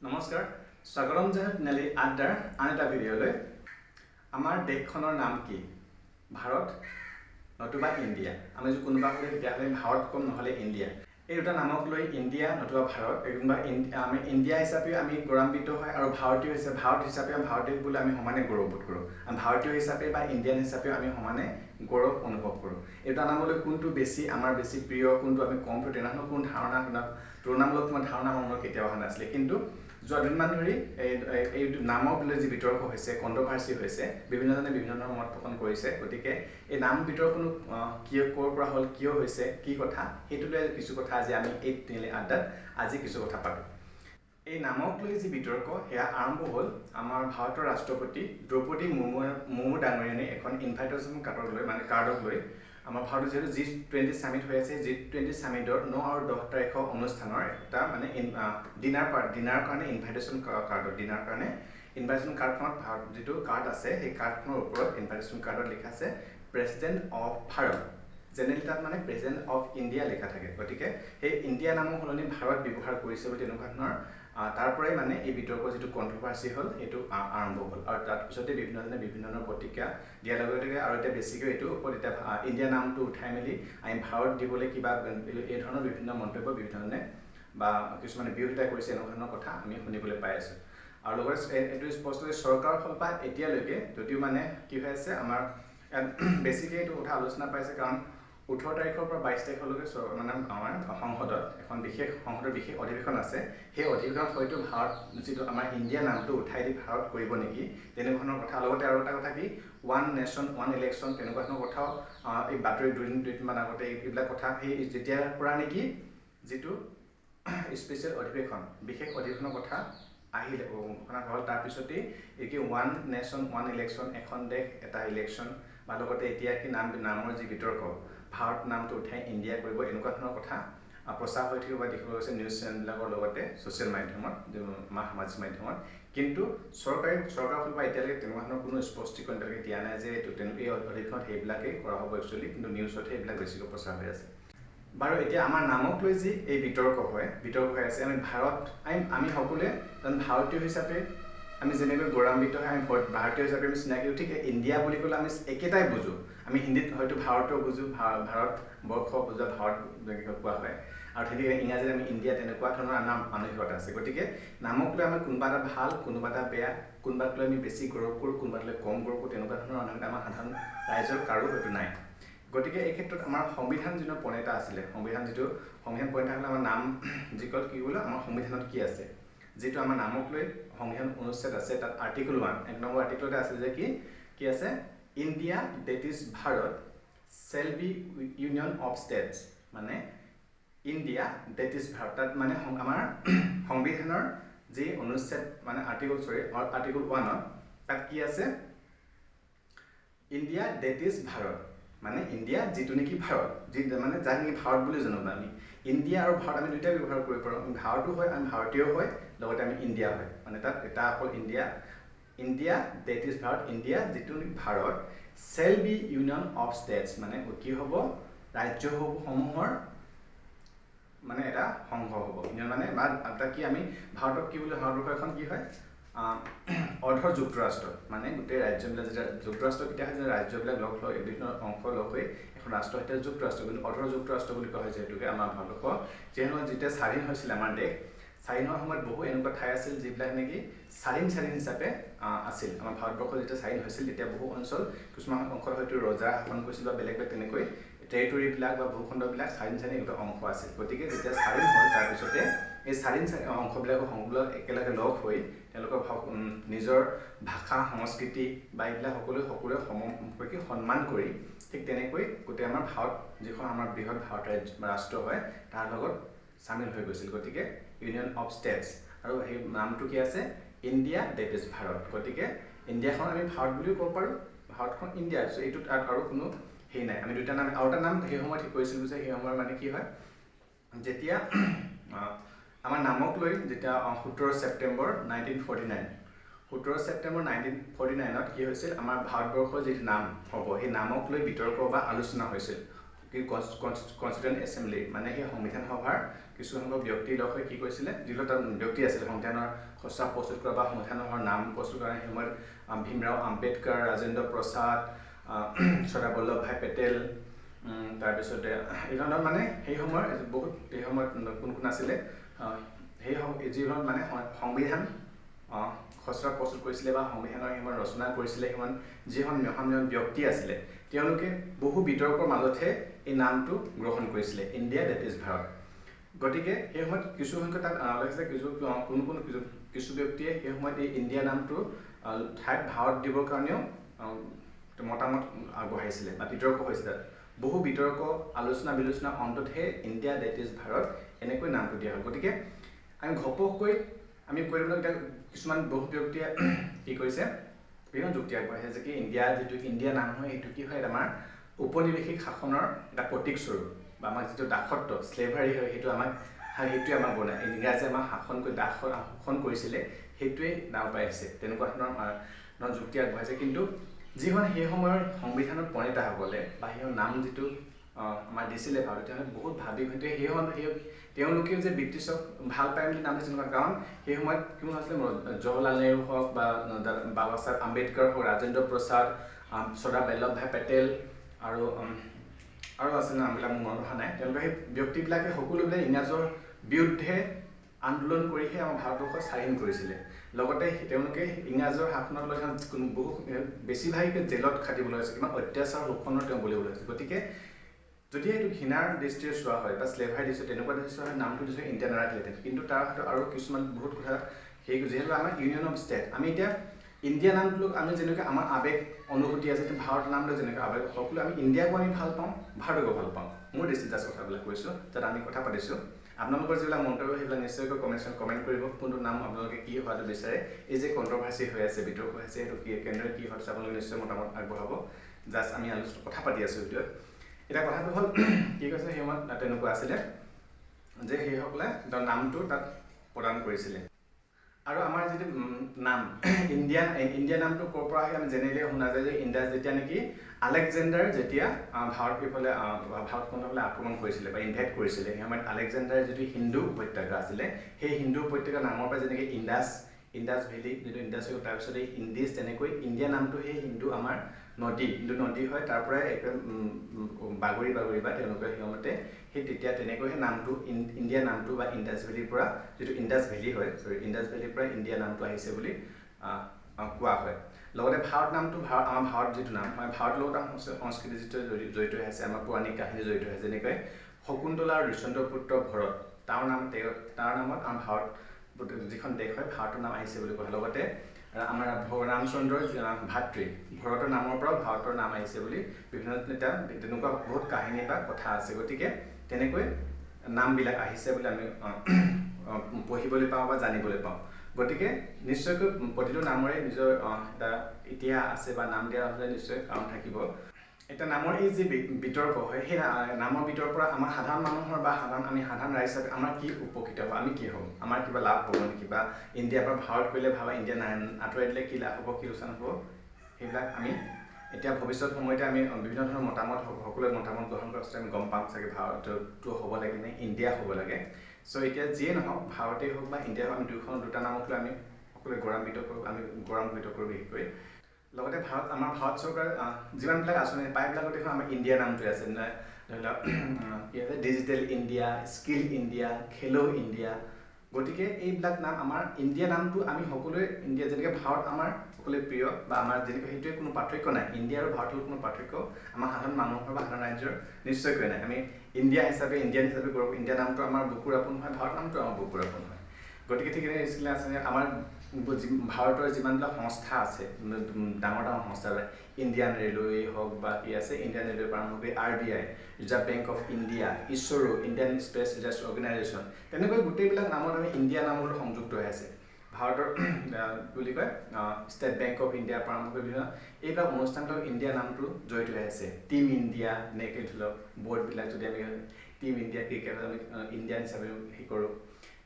নমস্কাৰ স্বাগতম জানাই তিনিআলিৰ আড্ডাৰ আন এটা ভিডিঅ'লৈ আমাৰ দেশখনৰ নাম কি ভাৰত নতুবা ইণ্ডিয়া আমি যদি কোনোবা হ'লে তেতিয়াহ'লে ভাৰত কম নহ'লে ইণ্ডিয়া এই দুটা নামক লৈ ইণ্ডিয়া নতুবা ভাৰত কোনোবা আমি ইণ্ডিয়া হিচাপে আমি গৌৰৱান্বিত হয় আৰু ভাৰতীয় হিচাপে ভাৰত হিচাপে ভাৰতীয় বুলি আমি সমানে গৌৰৱবোধ কৰোঁ আৰু ভাৰতীয় হিচাপে বা ইণ্ডিয়ান হিচাপে আমি সমানে গৌৰৱ অনুভৱ কৰোঁ এই দুটা নামলৈ কোনটো বেছি আমাৰ বেছি প্ৰিয় কোনটো আমি কম প্ৰিয় তেনেধৰণৰ কোনো ধাৰণা তুলনামূলক তোমাৰ ধাৰণা মনত কেতিয়াও অহা নাছিলে কিন্তু যোৱা দুদিনমান ধৰি এই নামক লৈ যি বিতৰ্ক হৈছে কণ্ট্ৰভাৰ্চি হৈছে বিভিন্নজনে বিভিন্ন ধৰণৰ মত পোষণ কৰিছে গতিকে এই নাম বিতৰ্কনো কিয় ক'ৰ পৰা হ'ল কিয় হৈছে কি কথা সেইটো লৈ কিছু কথা আজি আমি এই তিনিআলি আড্ডাত আজি কিছু কথা পাতোঁ এই নামক লৈ যি বিতৰ্ক সেয়া আৰম্ভ হ'ল আমাৰ ভাৰতৰ ৰাষ্ট্ৰপতি দ্ৰৌপদী মুৰ্মু ডাঙৰীয়ানে এখন ইনভাইটেশ্যন কাৰ্ডক লৈ আমাৰ ভাৰতৰ যেহেতু G20 সামিট হৈ আছে G20 সামিটৰ 9 আৰু 10 তাৰিখৰ অনুষ্ঠানৰ এটা মানে ডিনাৰ কাৰণে ইনভাইটেশ্যন কাৰ্ডখনত যিটো কাৰ্ড আছে সেই কাৰ্ডখনৰ ওপৰত ইনভাইটেশ্যন কাৰ্ডত লিখা আছে প্ৰেচিডেণ্ট অফ ভাৰত জেনেৰেলি তাত মানে প্ৰেচিডেণ্ট অফ ইণ্ডিয়া লিখা থাকে গতিকে সেই ইণ্ডিয়া নামৰ সলনি ভাৰত ব্যৱহাৰ কৰিছে বুলি তেনেকুৱা ধৰণৰ তাৰ পৰাই মানে এই বিতৰ্ক যিটো কণ্ট্ৰভাৰ্চি হ'ল সেইটো আৰম্ভ হ'ল আৰু তাৰপিছতে বিভিন্নজনে বিভিন্ন ধৰণৰ প্ৰতিক্ৰিয়া দিয়াৰ লগে লগে আৰু এতিয়া বেছিকৈ এইটো ওপৰত এতিয়া ইণ্ডিয়া নামটো উঠাই মেলি আমি ভাৰত দিবলৈ কিবা এই ধৰণৰ বিভিন্ন মন্তব্য বিভিন্নজনে বা কিছুমানে বিৰোধিতা কৰিছে এনেকুৱা ধৰণৰ কথা আমি শুনিবলৈ পাই আছোঁ আৰু লগতে এইটো স্পষ্টকৈ চৰকাৰৰ ফালৰ পৰা এতিয়ালৈকে যদিও মানে কি হৈ আছে আমাৰ বেছিকৈ এইটো কথা আলোচনা পাইছে কাৰণ 18 তাৰিখৰ পৰা 22 তাৰিখলৈকে মানে আমাৰ সংসদত এখন সংসদৰ বিশেষ অধিৱেশন আছে সেই অধিৱেশনত হয়তো ভাৰত যিটো আমাৰ ইণ্ডিয়া নামটো উঠাই দি ভাৰত কৰিব নেকি তেনেকুৱা ধৰণৰ কথা লগতে আৰু এটা কথা কি ওৱান নেশ্যন ওৱান ইলেকশ্যন তেনেকুৱা ধৰণৰ কথাও এই বাতৰি দুদিনমান আগতে এইবিলাক কথা সেই যেতিয়াৰ পৰা নেকি যিটো স্পেচিয়েল অধিৱেশন বিশেষ অধিৱেশনৰ কথা আহিলে ঘোষণা হ'ল তাৰপিছতেই এই কি ওৱান নেশ্যন ওৱান ইলেকশ্যন এখন দেশ এটা ইলেকশ্যন বা লগতে এতিয়া কি নামৰ যি বিতৰ্ক ভাৰত নামটো উঠাই ইণ্ডিয়া কৰিব এনেকুৱা ধৰণৰ কথা প্ৰচাৰ হৈ থাকিব বা দেখিবলৈ গৈছে নিউজ চেনেলবিলাকৰ লগতে ছ'চিয়েল মাধ্যমত সামাজিক মাধ্যমত কিন্তু চৰকাৰৰ ফালৰ পৰা এতিয়ালৈকে তেনেকুৱা ধৰণৰ কোনো স্পষ্টীকৰণ এতিয়ালৈকে দিয়া নাই যে এই অধিৱেশনত সেইবিলাকেই কৰা হ'ব একচুৱেলি কিন্তু নিউজতহে এইবিলাক বেছিকৈ প্ৰচাৰ হৈ আছে বাৰু এতিয়া আমাৰ নামক লৈ যি এই বিতৰ্ক হৈ আছে আমি আমি সকলোৱে ভাৰতীয় হিচাপে আমি যেনেকৈ গৌৰৱান্বিত হয় আমি ভাৰতীয় হিচাপে আমি চিনাকি ঠিক ইণ্ডিয়া বুলি ক'লে আমি একেটাই বুজোঁ আমি হিন্দীত হয়তো ভাৰতও বুজোঁ ভাৰতবৰ্ষ বুজা ভাৰত কোৱা হয় আৰু ঠিক ইংৰাজীত আমি ইণ্ডিয়া তেনেকুৱা ধৰণৰ আমাৰ মানসিকতা আছে গতিকে নামক লৈ আমি কোনোবা এটা ভাল কোনোবা এটা বেয়া কোনোবাক লৈ আমি বেছি গৌৰৱ কৰোঁ কোনোবাক লৈ কম গৌৰৱ কৰোঁ তেনেকুৱা ধৰণৰ আমাৰ সাধাৰণ ৰাইজৰ কাৰো হয়তো নাই গতিকে এই ক্ষেত্ৰত আমাৰ সংবিধান যিটো প্ৰণেতা আছিলে সংবিধান প্ৰণেতা হ'লে আমাৰ নাম যিকল কি বোলে আমাৰ সংবিধানত কি আছে যিটো আমাৰ নামক লৈ সংবিধান অনুচ্ছেদ আছে তাত আৰ্টিকল 1 এক নম্বৰ আৰ্টিকলতে আছে যে কি আছে India that is Bharat shall be union of states মানে ইণ্ডিয়া ডেট ইজ ভাৰত তাত মানে আমাৰ সংবিধানৰ যি অনুচ্ছেদ মানে আৰ্টিকল 1ত তাত কি আছে ইণ্ডিয়া ডেট ইজ ভাৰত মানে ইণ্ডিয়া যিটো নেকি ভাৰত যি মানে যাক নেকি ভাৰত বুলি জানো আমি ইণ্ডিয়া আৰু ভাৰত আমি দুইটাই ব্যৱহাৰ কৰিব পাৰোঁ আমি ভাৰতো হয় আমি ভাৰতীয় হয় লগতে আমি ইণ্ডিয়া হয় মানে তাত এটা অকল India that is Bharat India যিটো Bharat shall be union of states মানে কি হ'ব ৰাজ্যসমূহৰ মানে এটা সংঘ হ'ব মানে বা এটা কি আমি ভাৰতক কি বুলি ভাৰতবৰ্ষ এখন কি হয় অৰ্ধ যুক্তৰাষ্ট্ৰ মানে গোটেই ৰাজ্যবিলাক যেতিয়া যুক্তৰাষ্ট্ৰ কেতিয়া হয় যে ৰাজ্যবিলাক লগ হৈ বিভিন্ন অংশ লগ হৈ এখন ৰাষ্ট্ৰ এতিয়া যুক্তৰাষ্ট্ৰ কিন্তু অৰ্ধ যুক্তৰাষ্ট্ৰ বুলি কোৱা হয় যিহেতুকে আমাৰ ভাৰতবৰ্ষ যিহেতু যেতিয়া স্বাধীন হৈছিল আমাৰ দেশ স্বাধীন হোৱাৰ সময়ত বহু এনেকুৱা ঠাই আছিল যিবিলাক নেকি স্বাধীন হিচাপে আছিল আমাৰ ভাৰতবৰ্ষ যেতিয়া স্বাধীন হৈছিল তেতিয়া বহু অঞ্চল কিছুমান অংশত হয়তো ৰজা শাসন কৰিছিল বা বেলেগ তেনেকৈ টেৰিটৰীবিলাক বা ভূখণ্ডবিলাক স্বাধীন এনেকুৱা অংশ আছিল গতিকে যেতিয়া স্বাধীন হ'ল তাৰপিছতে এই স্বাধীন অংশবিলাকৰ সংযোগ একেলগে লগ হৈ তেওঁলোকৰ নিজৰ ভাষা সংস্কৃতি বা এইবিলাক সকলোৱে সমপক্ষে সন্মান কৰি ঠিক তেনেকৈ গোটেই আমাৰ ভাৰত যিখন আমাৰ বৃহৎ ভাৰত ৰাষ্ট্ৰ হয় তাৰ লগত চামিল হৈ গৈছিল গতিকে ইউনিয়ন অফ ষ্টেটছ আৰু সেই নামটো কি আছে ইণ্ডিয়া ডেট ইজ ভাৰত গতিকে ইণ্ডিয়াখন আমি ভাৰত বুলিও ক'ব পাৰোঁ ভাৰতখন ইণ্ডিয়া আছে এইটো তাত আৰু কোনো সেই নাই আমি দুটা নাম আৰু এটা নাম সেই সময়ত ঠিক কৰিছিলোঁ যে সেই সময়ত মানে কি হয় যেতিয়া আমাৰ নামক লৈ যেতিয়া 17 ছেপ্টেম্বৰ 1949ত কি হৈছিল আমাৰ ভাৰতবৰ্ষৰ যিটো নাম হ'ব সেই নামক লৈ বিতৰ্ক বা আলোচনা হৈছিল কনষ্টিটিউৱেণ্ট এছেম্বলি মানে সেই সংবিধান সভাৰ কিছুসংখ্যক ব্যক্তিৰ লগ হৈ কি কৰিছিলে, যিবিলাক তাত ব্যক্তি আছিলে সংবিধানৰ খচৰা প্ৰস্তুত কৰা বা সংবিধান সভাৰ নাম প্ৰস্তুত কৰা সেই সময়ত ভীমৰাও আম্বেদকাৰ, ৰাজেন্দ্ৰ প্ৰসাদ, চৰ্দাৰ বল্লভভাই পেটেল, তাৰপিছতে এই ধৰণৰ মানে সেই সময়ৰ বহুত এই সময়ত কোন কোন আছিলে সেই যিখন মানে সংবিধান খচৰা প্ৰস্তুত কৰিছিলে বা সংবিধানৰ সেই সময়ত ৰচনা কৰিছিলে সেইখন যিখন মহান ব্যক্তি আছিলে তেওঁলোকে বহু বিতৰ্কৰ মাজতহে এই নামটো গ্ৰহণ কৰিছিলে, ইণ্ডিয়া ডেট ইজ ভাৰত। গতিকে সেই সময়ত কিছু সংখ্যক তাত লাগিছে কিছু ব্যক্তিয়ে সেই সময়ত এই ইণ্ডিয়া নামটো ঠাইত ভাৰত দিবৰ কাৰণেও মতামত আগবঢ়াইছিলে বা বিতৰ্ক হৈছিলে। বহু বিতৰ্ক আলোচনা বিলোচনা অন্ততহে ইণ্ডিয়া ডেট ইজ ভাৰত এনেকৈ নামটো দিয়া হয়। গতিকে আমি ঘপককৈ আমি কৈ দিবলৈ এতিয়া কিছুমান বহু ব্যক্তিয়ে কি কৰিছে বিভিন্ন যুক্তি আগবঢ়াইছে যে কি ইণ্ডিয়া নাম হয় এইটো কি হয় আমাৰ উপনিৱেশিক শাসনৰ এটা প্ৰতীকস্বৰূপ বা আমাৰ যিটো দাসত্ব স্লেভাৰী হয় সেইটোৱে আমাক বনায়, ইংৰাজে আমাক শাসন কৰিছিলে সেইটোৱে নাম পাইছে, তেনেকুৱা ধৰণৰ যুক্তি আগবঢ়াইছে। কিন্তু যিখন সেই সময়ৰ সংবিধানত প্ৰণেতাসকলে বা সেই নাম যিটো আমাৰ দিছিলে ভাৰত তেওঁলোকে বহুত ভাবি তেওঁলোকেও যে ব্ৰিটিছক ভাল পায় বুলি নাম দিছিল, কাৰণ সেই সময়ত কোনো আছিলে জৱাহৰলাল নেহৰু হওক বা বাবা চাহেব আম্বেদকাৰ হওক, ৰাজেন্দ্ৰ প্ৰসাদ, চৰ্দাৰ বল্লভভাই পেটেল আৰু আছিলে নামবিলাক মোৰ মনত অহা নাই, তেওঁলোকে সেই ব্যক্তিবিলাকে সকলোবিলাক ইংৰাজৰ বিৰুদ্ধে আন্দোলন কৰিহে আমাৰ ভাৰতবৰ্ষ স্বাধীন কৰিছিলে। লগতে তেওঁলোকে ইংৰাজৰ শাসনত লৈ বহু বেছিভাগে জেলত খাটিবলৈ হৈছে, কিমান অত্যাচাৰ শোষণৰ তেওঁ বুলিবলৈ হৈছে। গতিকে যদি এইটো ঘৃণাৰ দৃষ্টিৰে চোৱা হয় বা স্লেভাৰী দৃষ্টি তেনেকুৱা দৃষ্টি চোৱা হয় নামটো দিছে ইণ্ডিয়া নাৰাখিলেহেঁতেন। কিন্তু তাৰ ক্ষেত্ৰত আৰু কিছুমান বহুত কথা যিহেতু আমাৰ ইউনিয়ন অফ ষ্টেট, আমি এতিয়া ইণ্ডিয়া নামটো আমি যেনেকৈ আমাৰ আৱেগ অনুভূতি আছে ভাৰত নামটো যেনেকৈ আৱেগ সকলো আমি ইণ্ডিয়াকো আমি ভাল পাওঁ ভাৰতকো ভাল পাওঁ। মোৰ দৃষ্টিত জাষ্ট কথাবিলাক কৈছোঁ যাতে আমি কথা পাতিছোঁ। আপোনালোকৰ যিবিলাক মন্তব্য সেইবিলাক নিশ্চয়কৈ কমেণ্ট কৰিব, কোনটো নাম আপোনালোকে কি হোৱাটো বিচাৰে। এই যে কণ্ট্ৰভাৰ্চি হৈ আছে বিতৰ্ক হৈ আছে সেইটো কেনেদৰে কি হয় আপোনালোকে নিশ্চয় মতামত আগবঢ়াব। জাষ্ট আমি কথা পাতি আছোঁ ভিডিঅ'ত। এতিয়া কথাটো হ'ল কি কৈছে সেই সময়ত তেনেকুৱা আছিলে যে সেইসকলে নামটো তাত প্ৰদান কৰিছিলে। আৰু আমাৰ যিটো নাম ইণ্ডিয়া নামটো ক'ৰ পৰা আহে আমি জেনেৰেলি শুনা যায় যে ইণ্ডিয়া যেতিয়া নেকি আলেকজেণ্ডাৰ যেতিয়া ভাৰতখণ্ডলৈ আক্ৰমণ কৰিছিলে বা ইনভাইট কৰিছিলে সেই সময়ত আলেকজেণ্ডাৰ যিটো হিন্দু উপত্যকা আছিলে সেই হিন্দু উপত্যকাৰ নামৰ পৰা যেনেকৈ ইণ্ডাছ ভেলী যিটো ইণ্ডাছ হৈ তাৰপিছত এই ইণ্ডিজ তেনেকৈ ইণ্ডিয়া নামটো সেই হিন্দু নদী হয় তাৰ পৰাই বাগৰি বা তেওঁলোকে সিহঁতে সেই তেতিয়া তেনেকৈ সেই নামটো ইণ্ডিয়া নামটো বা ইণ্ডাছ ভেলীৰ পৰা যিটো ইণ্ডাছ ভেলী হয় ইণ্ডাছ ভেলীৰ পৰা ইণ্ডিয়া নামটো আহিছে বুলি কোৱা হয়। লগতে ভাৰত নামটো আমাৰ ভাৰত যিটো নাম হয় ভাৰতৰ লগত আমাৰ সংস্কৃতি যিটো জড়িত হৈ আছে, আমাৰ পৌৰাণিক কাহিনী জড়িত হৈ আছে। যেনেকৈ শকুন্তলা আৰু ঋষেন্দ্ৰ পুত্ৰ ভৰত তাৰ নামত আমাৰ ভাৰত যিখন দেশ হয় ভাৰতৰ নাম আহিছে বুলি কোৱা হয়। লগতে আমাৰ ৰামচন্দ্ৰৰ ভাতৃ ভৰতৰ নামৰ পৰাও ভাৰতৰ নাম আহিছে বুলি বিভিন্ন তেনেকুৱা বহুত কাহিনী বা কথা আছে। গতিকে তেনেকৈ নামবিলাক আহিছে বুলি আমি পঢ়িবলৈ পাওঁ বা জানিবলৈ পাওঁ। গতিকে নিশ্চয়কৈ প্ৰতিটো নামৰে নিজৰ এটা ইতিহাস আছে বা নাম দিয়া হ'লে নিশ্চয় কাৰণ থাকিব। এতিয়া নামৰ এই যি বিতৰ্ক হয় সেই নামৰ বিতৰ্কৰ পৰা আমাৰ সাধাৰণ মানুহৰ বা আমি সাধাৰণ ৰাইজ হিচাপে আমাৰ কি উপকৃত হ'ব, আমি কি হ'ম, আমাৰ কিবা লাভ হ'ব নেকি, বা ইণ্ডিয়াৰ পৰা ভাৰত কৰিলে ভাবা ইণ্ডিয়া আঁতৰাই দিলে কি লাভ হ'ব কি লোকচান হ'ব, সেইবিলাক আমি এতিয়া ভৱিষ্যত সময়তে আমি বিভিন্ন ধৰণৰ মতামত সকলোৱে মতামত গ্ৰহণ কৰাৰ পিছত আমি গম পাম চাগে ভাৰতটো হ'ব লাগে নে ইণ্ডিয়া হ'ব লাগে। চ' এতিয়া যিয়ে নহওক ভাৰতেই হওক বা ইণ্ডিয়াই হওক আমি দুটা নামক লৈ আমি সকলোৱে গৌৰৱান্বিত কৰোঁ বিশেষকৈ। লগতে আমাৰ ভাৰত চৰকাৰ যিমানবিলাক আঁচনি প্ৰায়বিলাকত দেখোন আমাৰ ইণ্ডিয়া নামটোৱে আছে। ধৰি লওক কি আছে ডিজিটেল ইণ্ডিয়া, স্কিল ইণ্ডিয়া, খেলো ইণ্ডিয়া। গতিকে এইবিলাক নাম আমাৰ ইণ্ডিয়া নামটো আমি সকলোৱে ইণ্ডিয়া যেনেকৈ ভাৰত আমাৰ সকলোৱে প্ৰিয় বা আমাৰ যেনেকৈ সেইটোৱে কোনো পাৰ্থক্য নাই, ইণ্ডিয়া আৰু ভাৰতৰ কোনো পাৰ্থক্য আমাৰ সাধাৰণ মানুহৰ বা সাধাৰণ ৰাজ্যৰ নিশ্চয়কৈ নাই। আমি ইণ্ডিয়ান হিচাপে গৌৰৱ, ইণ্ডিয়া নামটো আমাৰ বুকুৰ আপোন হয়, ভাৰত নামটো আমাৰ বুকুৰ আপোন হয়। গতিকে ঠিক আছে আমাৰ ভাৰতৰ যিমানবিলাক সংস্থা আছে ডাঙৰ সংস্থা ইণ্ডিয়ান ৰেলৱে হওক বা কি আছে ইণ্ডিয়ান ৰেলৱে পৰা আৰম্ভ কৰি RBI, reserve bank of India, ISRO, Indian space research organisation, তেনেকৈ গোটেইবিলাক নামত আমি ইণ্ডিয়া নামৰ সংযুক্ত হৈ আছে। ভাৰতৰ বুলি কয় ষ্টেট বেংক অফ ইণ্ডিয়াৰ পৰা আৰম্ভ কৰি বিভিন্ন এইবিলাক অনুষ্ঠানবিলাক ইণ্ডিয়া নামটো জড়িত হৈ আছে। টিম ইণ্ডিয়া এনেকৈ ধৰি লওক বৰ্ডবিলাক যদি আমি টিম ইণ্ডিয়া ক্ৰিকেট আমি ইণ্ডিয়ান হিচাপে হেৰি কৰোঁ।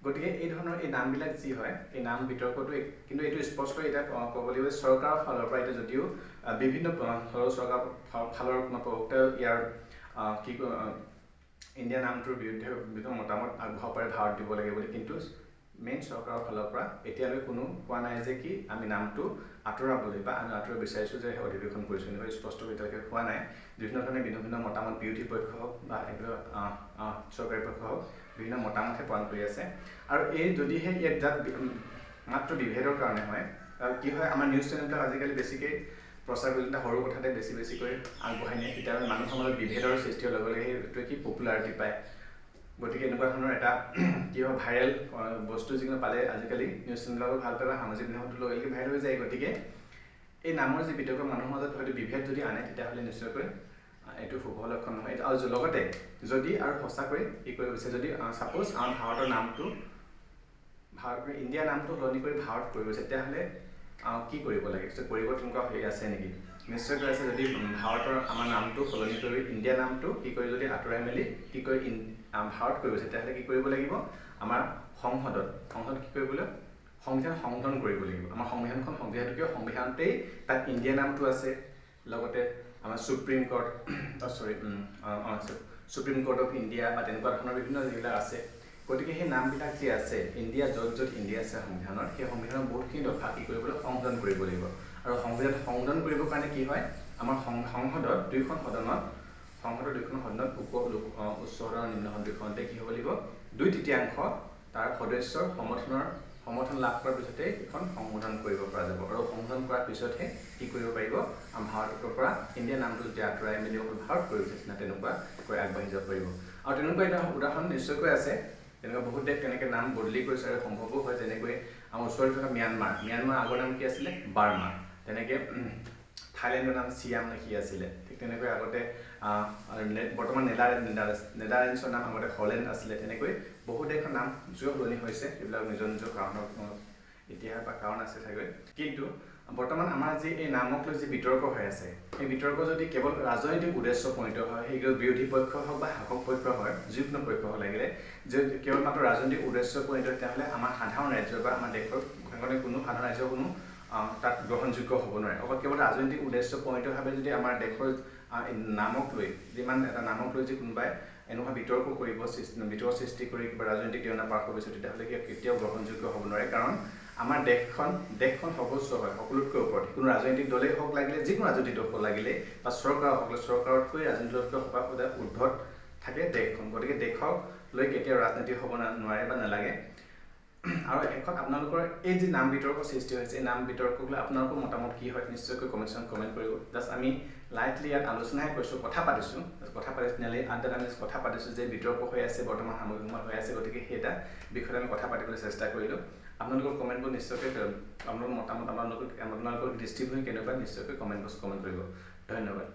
গতিকে এই ধৰণৰ এই নামবিলাক যি হয় এই নাম বিতৰ্কটো কিন্তু এইটো স্পষ্ট এতিয়া ক'ব লাগিব চৰকাৰৰ ফালৰ পৰা এতিয়া যদিও বিভিন্ন চৰকাৰৰ ফালৰ প্ৰবক্তাই ইয়াৰ কি ইণ্ডিয়া নামটোৰ বিৰুদ্ধে মতামত আগবঢ়াব পাৰে ভাৰত দিব লাগে বুলি, কিন্তু মেইন চৰকাৰৰ ফালৰ পৰা এতিয়ালৈ কোনো কোৱা নাই যে কি আমি নামটো আঁতৰাবলৈ বা আমি আঁতৰাব বিচাৰিছোঁ যে সেই অধিৱেশন কৰিছোঁ, এনেকৈ স্পষ্ট এতিয়ালৈকে হোৱা নাই। বিভিন্ন ধৰণে বিভিন্ন মতামত বিৰোধী পক্ষ হওক বা চৰকাৰী পক্ষ হওক বিভিন্ন মতামতহে প্ৰদান কৰি আছে। আৰু এই যদিহে ইয়াত মাত্ৰ বিভেদৰ কাৰণে হয়, কি হয় আমাৰ নিউজ চেনেলবিলাক আজিকালি বেছিকৈ প্ৰচাৰ কৰি সৰু কথাতে বেছিকৈ আগবঢ়াই নিয়ে, তেতিয়াহ'লে মানুহৰ মাজত বিভেদৰ সৃষ্টি হোৱাৰ লগে লগে সেইটোৱে কি পপুলাৰিটি পায়। গতিকে এনেকুৱা ধৰণৰ এটা কি হয় ভাইৰেল বস্তু যিকোনো পালে আজিকালি নিউজ চেনেলবিলাকো ভাল পায় বা সামাজিক মাধ্যমতো লগে লগে ভাইৰেল হৈ যায়। গতিকে এই নামৰ যি বিতৰ্ক মানুহৰ মাজত হয়তো বিভেদ যদি আনে, তেতিয়াহ'লে নিশ্চয়কৈ এইটো শুভ লক্ষণ নহয়। আৰু লগতে যদি আৰু সঁচাকৈ কি কৰিব বিচাৰে, যদি ছাপ'জ আমাৰ ভাৰতৰ নামটো ইণ্ডিয়া নামটো সলনি কৰি ভাৰত কৰিব বিচাৰে, তেতিয়াহ'লে কি কৰিব লাগে, কৰিব তেনেকুৱা হেৰি আছে নেকি? নিশ্চয়কৈ আছে। যদি ভাৰতৰ আমাৰ নামটো সলনি কৰি ইণ্ডিয়া নামটো কি কৰি যদি আঁতৰাই মেলি কি কৰি ভাৰত কৰিব বিচাৰে, তেতিয়াহ'লে কি কৰিব লাগিব, আমাৰ সংসদত কি কৰিবলৈ সংবিধান সংশোধন কৰিব লাগিব। আমাৰ সংবিধানখন যিহেতুকে সংবিধানতেই তাত ইণ্ডিয়া নামটো আছে, লগতে আমাৰ ছুপ্ৰিম কোৰ্ট অফ ইণ্ডিয়া বা তেনেকুৱা ধৰণৰ বিভিন্ন যিবিলাক আছে। গতিকে সেই নামবিলাক যি আছে ইণ্ডিয়া য'ত ইণ্ডিয়া আছে সংবিধানৰ, সেই সংবিধানৰ বহুতখিনি দফা কি কৰিবলৈ সংশোধন কৰিব লাগিব। আৰু সংবিধান সংশোধন কৰিবৰ কাৰণে কি হয়, আমাৰ সংসদৰ দুইখন সদনত উচ্চ সদন আৰু নিম্ন সদন দুইখনতে কি হ'ব লাগিব, 2/3 তাৰ সদস্যৰ সমৰ্থন লাভ কৰাৰ পিছতে এখন সংশোধন কৰিব পৰা যাব। আৰু সংশোধন কৰাৰ পিছতহে কি কৰিব পাৰিব, ভাৰতৰ পৰা ইণ্ডিয়া নামটো যেতিয়া আঁতৰাই মেলি ভাৰত কৰিব বিচাৰিছে তেনেকুৱাকৈ আগবাঢ়ি যাব পাৰিব। আৰু তেনেকুৱা এটা উদাহৰণ নিশ্চয়কৈ আছে। তেনেকুৱা বহুত দেশ তেনেকৈ নাম বদলি কৰিছে আৰু সম্ভৱো হয়। যেনেকৈ আমাৰ ওচৰত থকা ম্যানমাৰ আগৰ নাম কি আছিলে, বাৰ্মা। তেনেকৈ থাইলেণ্ডৰ নাম চিয়াম কি আছিলে, ঠিক তেনেকৈ আগতে বৰ্তমান নেদাৰলেণ্ডছৰ নাম আগতে হলেণ্ড আছিলে। তেনেকৈ বহু দেশৰ নাম সলনি হৈছে, এইবিলাক নিজৰ নিজৰ কাৰণৰ ইতিহাস বা কাৰণ আছে চাগৈ। কিন্তু বৰ্তমান আমাৰ যি এই নামক লৈ যি বিতৰ্ক হৈ আছে, সেই বিতৰ্ক যদি কেৱল ৰাজনৈতিক উদ্দেশ্য প্ৰণীত হয়, সেই বিৰোধী পক্ষ হওক বা শাসক পক্ষ হয়, যিকোনো পক্ষ লাগিলে যে কেৱল মাত্ৰ ৰাজনৈতিক উদ্দেশ্য প্ৰণীত, তেতিয়াহ'লে আমাৰ সাধাৰণ ৰাজ্য বা আমাৰ দেশৰ কোনো সাধাৰণ ৰাজ্য কোনো তাত গ্ৰহণযোগ্য হ'ব নোৱাৰে। অকল কেৱল ৰাজনৈতিক উদ্দেশ্য প্ৰণীতভাৱে যদি আমাৰ দেশৰ নামক লৈ এটা নামক লৈ যে কোনোবাই এনেকুৱা বিতৰ্ক সৃষ্টি কৰি কিবা ৰাজনৈতিক দিশনা পাৰ কৰিব বিচাৰে, তেতিয়াহ'লে কেতিয়াও গ্ৰহণযোগ্য হ'ব নোৱাৰে। কাৰণ আমাৰ দেশখন সৰ্বোচ্চ হয়, সকলোতকৈ ওপৰত। কোনো ৰাজনৈতিক দলেই হওক লাগিলে, যিকোনো ৰাজনৈতিক দল লাগিলে বা চৰকাৰতকৈ ৰাজনৈতিক দলতকৈ সদায় ঊৰ্ধত থাকে দেশখন। গতিকে দেশক লৈ কেতিয়াও ৰাজনীতি হ'ব নোৱাৰে বা নালাগে। আৰু শেষত আপোনালোকৰ এই যি নাম বিতৰ্ক সৃষ্টি হৈছে, এই নাম বিতৰ্কক লৈ আপোনালোকৰ মতামত কি হয় নিশ্চয়কৈ কমেণ্ট কৰিব। জাষ্ট আমি লাইটলি ইয়াত আলোচনাহে কৰিছোঁ, কথা পাতিছোঁ তিনিআলিৰ আড্ডাত আমি কথা পাতিছোঁ যে বিতৰ্ক হৈ আছে, বৰ্তমান সামগ্ৰিক সময় হৈ আছে। গতিকে সেই এটা বিষয়ত আমি কথা পাতিবলৈ চেষ্টা কৰিলোঁ। আপোনালোকৰ কমেণ্টবোৰ নিশ্চয়কৈ আপোনালোকৰ মতামত আপোনালোকৰ দৃষ্টিভংগী কেনেকুৱা নিশ্চয়কৈ কমেণ্ট কৰিব। ধন্যবাদ।